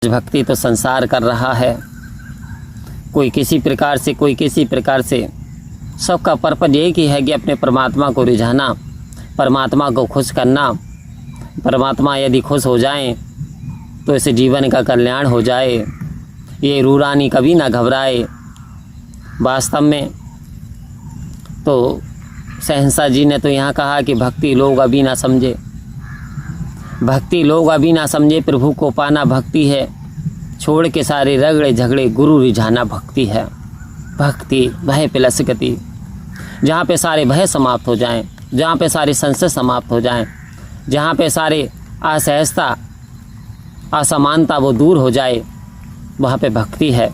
भक्ति तो संसार कर रहा है, कोई किसी प्रकार से कोई किसी प्रकार से। सबका पर्पज एक ही है कि अपने परमात्मा को रिझाना, परमात्मा को खुश करना। परमात्मा यदि खुश हो जाएं तो इस जीवन का कल्याण हो जाए। ये रूरानी कभी ना घबराए। वास्तव में तो शहंशाह जी ने तो यहाँ कहा कि भक्ति लोग अभी ना समझे, भक्ति लोग अभी ना समझे, प्रभु को पाना भक्ति है। छोड़ के सारे रगड़े झगड़े गुरु रिझाना भक्ति है। भक्ति भय प्लस गति, जहाँ पे सारे भय समाप्त हो जाएं, जहाँ पे सारे संशय समाप्त हो जाएं, जहाँ पे सारे असहजता असमानता वो दूर हो जाए, वहाँ पे भक्ति है।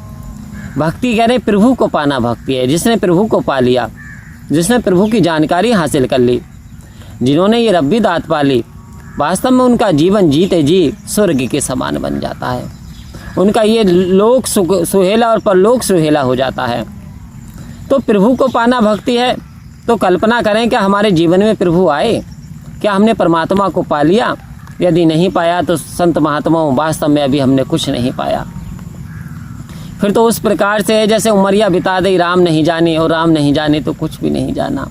भक्ति कह रहे प्रभु को पाना भक्ति है। जिसने प्रभु को पा लिया, जिसने प्रभु की जानकारी हासिल कर ली, जिन्होंने ये रब्बी दात पा ली, वास्तव में उनका जीवन जीते जी स्वर्ग के समान बन जाता है। उनका ये लोक सुहेला और परलोक सुहेला हो जाता है। तो प्रभु को पाना भक्ति है। तो कल्पना करें क्या हमारे जीवन में प्रभु आए, क्या हमने परमात्मा को पा लिया? यदि नहीं पाया तो संत महात्माओं वास्तव में अभी हमने कुछ नहीं पाया। फिर तो उस प्रकार से है जैसे उमरिया बिता दे राम नहीं जाने, और राम नहीं जाने तो कुछ भी नहीं जाना।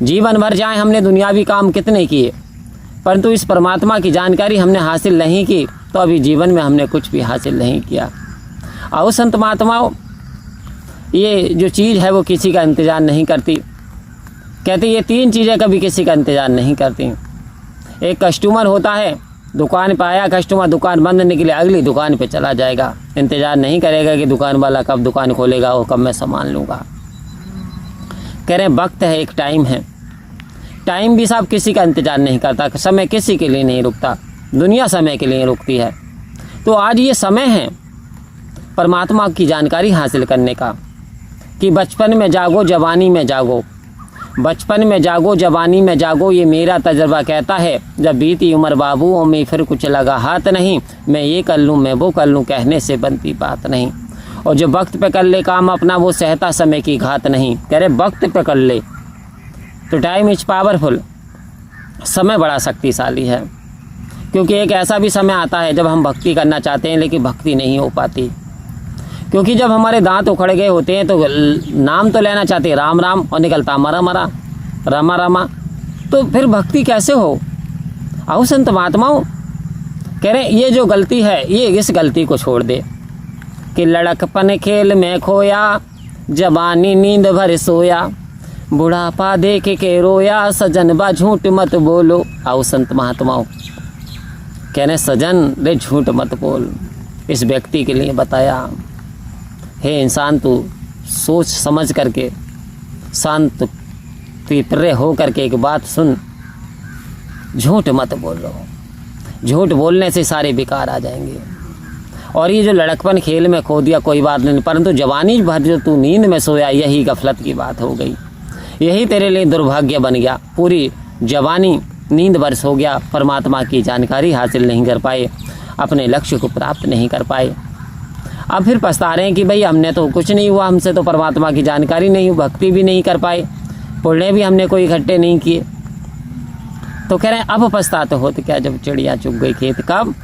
जीवन भर जाए हमने दुनियावी काम कितने किए, परंतु इस परमात्मा की जानकारी हमने हासिल नहीं की, तो अभी जीवन में हमने कुछ भी हासिल नहीं किया। आओ संत महात्माओं, ये जो चीज़ है वो किसी का इंतज़ार नहीं करती। कहते ये तीन चीज़ें कभी किसी का इंतज़ार नहीं करती। एक कस्टमर होता है, दुकान पे आया कस्टमर, दुकान बंद होने के लिए अगली दुकान पे चला जाएगा, इंतज़ार नहीं करेगा कि दुकान वाला कब दुकान खोलेगा और कब मैं सामान लूँगा। कह रहे हैं वक्त है, एक टाइम है। टाइम भी साहब किसी का इंतज़ार नहीं करता, समय किसी के लिए नहीं रुकता, दुनिया समय के लिए रुकती है। तो आज ये समय है परमात्मा की जानकारी हासिल करने का कि बचपन में जागो जवानी में जागो, बचपन में जागो जवानी में जागो। ये मेरा तजर्बा कहता है, जब बीती उम्र बाबू और मैं फिर कुछ लगा हाथ नहीं, मैं ये कर लूँ मैं वो कर लूँ, कहने से बनती बात नहीं। और जो वक्त पे कर ले काम अपना, वो सहता समय की घात नहीं। कह रहे वक्त पे कर ले तो टाइम इज पावरफुल, समय बड़ा शक्तिशाली है। क्योंकि एक ऐसा भी समय आता है जब हम भक्ति करना चाहते हैं लेकिन भक्ति नहीं हो पाती। क्योंकि जब हमारे दांत उखड़ गए होते हैं तो नाम तो लेना चाहते हैं राम राम, और निकलता मरा मरा रमा रमा, तो फिर भक्ति कैसे हो? आओ संत महात्माओं, कह रहे ये जो गलती है ये इस गलती को छोड़ दे कि लड़कपन खेल में खोया, जवानी नींद भर सोया, बुढ़ापा देख के रोया, सजन बा झूठ मत बोलो। आओ संत महात्माओं, कह रहे सजन रे झूठ मत बोल। इस व्यक्ति के लिए बताया, हे इंसान तू सोच समझ करके शांत प्रिय हो करके एक बात सुन, झूठ मत बोलो। झूठ बोलने से सारे विकार आ जाएंगे। और ये जो लड़कपन खेल में खो दिया कोई बात नहीं, परंतु जवानी भर जो तू नींद में सोया, यही गफलत की बात हो गई, यही तेरे लिए दुर्भाग्य बन गया। पूरी जवानी नींद भर सो गया, परमात्मा की जानकारी हासिल नहीं कर पाए, अपने लक्ष्य को प्राप्त नहीं कर पाए। अब फिर पछता रहे हैं कि भाई हमने तो कुछ नहीं हुआ, हमसे तो परमात्मा की जानकारी नहीं हुई, भक्ति भी नहीं कर पाए, पुण्य भी हमने कोई इकट्ठे नहीं किए। तो कह रहे हैं अब पछताते हो तो क्या, जब चिड़िया चुग गई खेत। कब?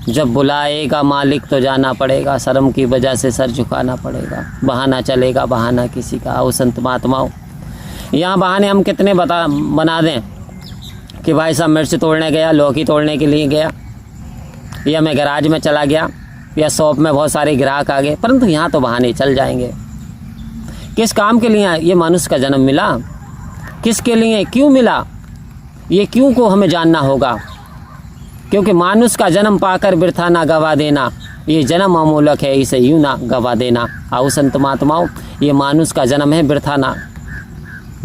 जब बुलाएगा मालिक तो जाना पड़ेगा, शर्म की वजह से सर झुकाना पड़ेगा, बहाना चलेगा बहाना किसी का। आओ संत महात्माओं, यहाँ बहाने हम कितने बना दें कि भाई साहब मिर्च तोड़ने गया, लौकी तोड़ने के लिए गया, या मैं गैराज में चला गया, या शॉप में बहुत सारे ग्राहक आ गए, परंतु यहाँ तो बहाने चल जाएंगे। किस काम के लिए ये मनुष्य का जन्म मिला, किसके लिए, क्यों मिला, ये क्यों को हमें जानना होगा। क्योंकि मानुष का जन्म पाकर वृथा ना गवा देना, ये जन्म अमूलक है, इसे यूँ ना गवा देना। आओ संत महात्माओं, ये मानुष का जन्म है वृथा ना,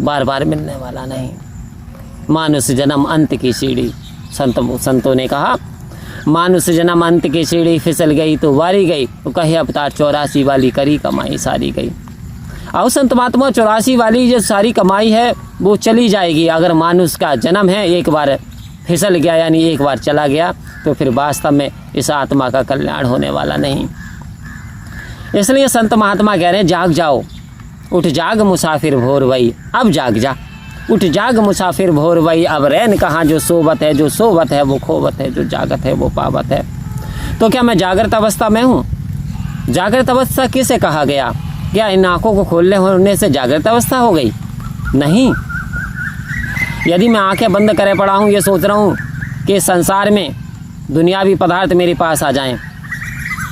बार बार मिलने वाला नहीं। मानुष जन्म अंत की सीढ़ी, संतों ने कहा मानुष जन्म अंत की सीढ़ी, फिसल गई तो वारी गई, तो कहे अवतार 84 वाली करी कमाई सारी गई। आओ संत महात्मा, 84 वाली जो सारी कमाई है वो चली जाएगी। अगर मानुष का जन्म है एक बार फिसल गया, यानी एक बार चला गया, तो फिर वास्तव में इस आत्मा का कल्याण होने वाला नहीं। इसलिए संत महात्मा कह रहे हैं जाग जाओ, उठ जाग मुसाफिर भोर वही, अब जाग जा, उठ जाग मुसाफिर भोर वही, अब रैन कहाँ जो सोबत है, जो सोबत है वो खोबत है, जो जागत है वो पावत है। तो क्या मैं जागृत अवस्था में हूँ? जागृत अवस्था किसे कहा गया? क्या इन आँखों को खोलने होने से जागृत अवस्था हो गई? नहीं। यदि मैं आंखें बंद करे पड़ा हूँ, ये सोच रहा हूँ कि संसार में दुनियावी पदार्थ मेरे पास आ जाएं,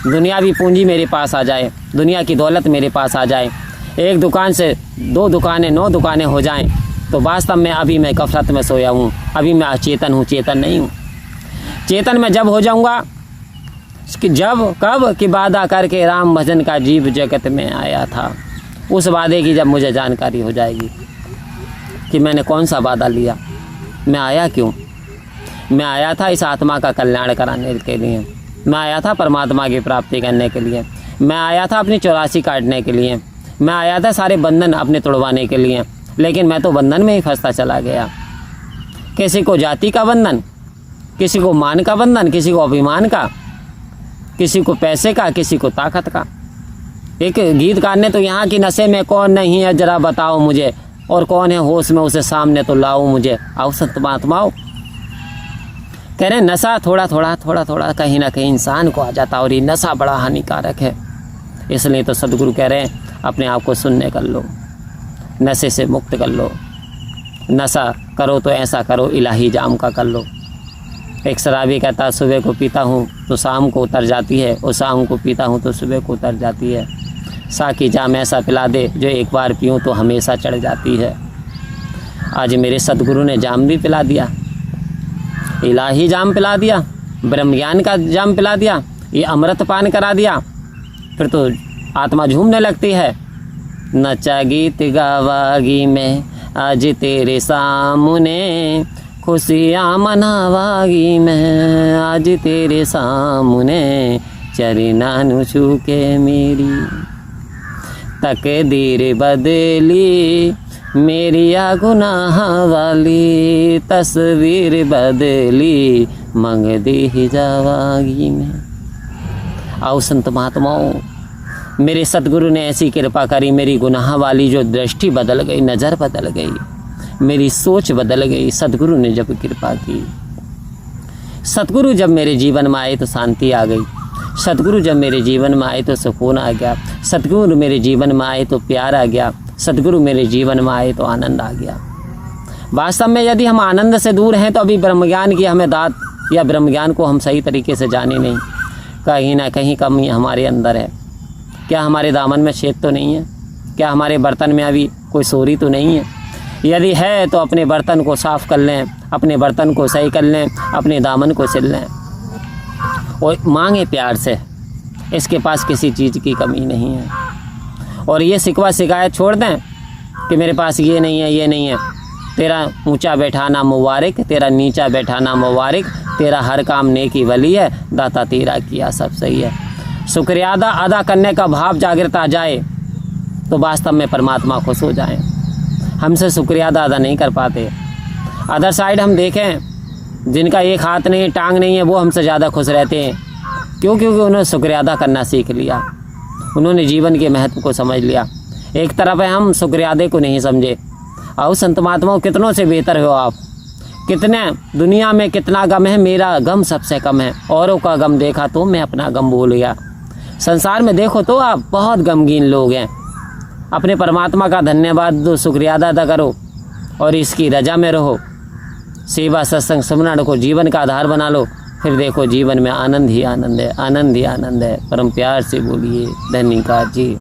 दुनियावी पूंजी मेरे पास आ जाए, दुनिया की दौलत मेरे पास आ जाए, एक दुकान से 2 दुकानें 9 दुकानें हो जाएं, तो वास्तव में अभी मैं गफलत में सोया हूँ, अभी मैं अचेतन हूँ, चेतन नहीं हूँ। चेतन मैं जब हो जाऊँगा कि जब कब कि वादा करके राम भजन का जीव जगत में आया था। उस वादे की जब मुझे जानकारी हो जाएगी कि मैंने कौन सा वादा लिया, मैं आया क्यों। मैं आया था इस आत्मा का कल्याण कराने के लिए, मैं आया था परमात्मा की प्राप्ति करने के लिए, मैं आया था अपनी 84 काटने के लिए, मैं आया था सारे बंधन अपने तोड़वाने के लिए। लेकिन मैं तो बंधन में ही फंसता चला गया। किसी को जाति का बंधन, किसी को मान का बंधन, किसी को अभिमान का, किसी को पैसे का, किसी को ताकत का। एक गीतकार ने तो यहाँ की नशे में कौन नहीं है जरा बताओ मुझे, और कौन है होश में उसे सामने तो लाओ मुझे। आओ संत महात्माओं, कह रहे नशा थोड़ा थोड़ा कहीं ना कहीं इंसान को आ जाता, और ये नशा बड़ा हानिकारक है। इसलिए तो सदगुरु कह रहे हैं अपने आप को शून्य कर लो, नशे से मुक्त कर लो। नशा करो तो ऐसा करो इलाही जाम का कर लो। एक शराबी कहता सुबह को पीता हूँ तो शाम को उतर जाती है, और शाम को पीता हूँ तो सुबह को उतर जाती है। साकी जाम ऐसा पिला दे जो एक बार पीऊँ तो हमेशा चढ़ जाती है। आज मेरे सदगुरु ने जाम भी पिला दिया, इलाही जाम पिला दिया, ब्रह्म ज्ञान का जाम पिला दिया, ये अमृत पान करा दिया। फिर तो आत्मा झूमने लगती है। नचा गीत गावागी मैं आज तेरे सामने, खुशियाँ मनावागी मैं आज तेरे सामने, चरना छू के मेरी तकदीर बदली, मेरी आ गुनाह वाली तस्वीर बदली, मंग दी ही जावागी में। आओ संत महात्माओं, मेरे सतगुरु ने ऐसी कृपा करी, मेरी गुनाह वाली जो दृष्टि बदल गई, नज़र बदल गई, मेरी सोच बदल गई। सतगुरु ने जब कृपा की, सतगुरु जब मेरे जीवन में आए तो शांति आ गई, सतगुरु जब मेरे जीवन में आए तो सुकून आ गया, सतगुरु मेरे जीवन में आए तो प्यार आ गया, सतगुरु मेरे जीवन में आए तो आनंद आ गया। वास्तव में यदि हम आनंद से दूर हैं तो अभी ब्रह्मज्ञान की हमें दात या ब्रह्मज्ञान को हम सही तरीके से जाने नहीं। कहीं ना कहीं कमी हमारे अंदर है। क्या हमारे दामन में छेद तो नहीं है? क्या हमारे बर्तन में अभी कोई सोरी तो नहीं है? यदि है तो अपने बर्तन को साफ़ कर लें, अपने बर्तन को सही कर लें, अपने दामन को सिल लें और मांगे प्यार से। इसके पास किसी चीज़ की कमी नहीं है। और ये शिकवा शिकायत छोड़ दें कि मेरे पास ये नहीं है, ये नहीं है। तेरा ऊंचा बैठाना मुबारक, तेरा नीचा बैठाना मुबारक, तेरा हर काम नेकी वली है, दाता तेरा किया सब सही है। शुक्रिया अदा करने का भाव जागृत आ जाए तो वास्तव में परमात्मा खुश हो जाए। हमसे शुक्रिया अदा नहीं कर पाते। अदर साइड हम देखें जिनका एक हाथ नहीं, टांग नहीं है, वो हमसे ज़्यादा खुश रहते हैं। क्यों? क्योंकि उन्होंने शुक्रिया अदा करना सीख लिया, उन्होंने जीवन के महत्व को समझ लिया। एक तरफ है हम शुक्रिया अदा को नहीं समझे। आओ संत महात्माओं, कितनों से बेहतर हो आप। कितने दुनिया में कितना गम है, मेरा गम सबसे कम है। औरों का गम देखा तो मैं अपना गम भूल गया। संसार में देखो तो आप बहुत गमगीन लोग हैं। अपने परमात्मा का धन्यवाद दो, शुक्रिया अदा करो और इसकी रजा में रहो। सेवा सत्संग स्मरण को जीवन का आधार बना लो, फिर देखो जीवन में आनंद ही आनंद है, आनंद ही आनंद है। परम प्यार से बोलिए धन्यवाद जी।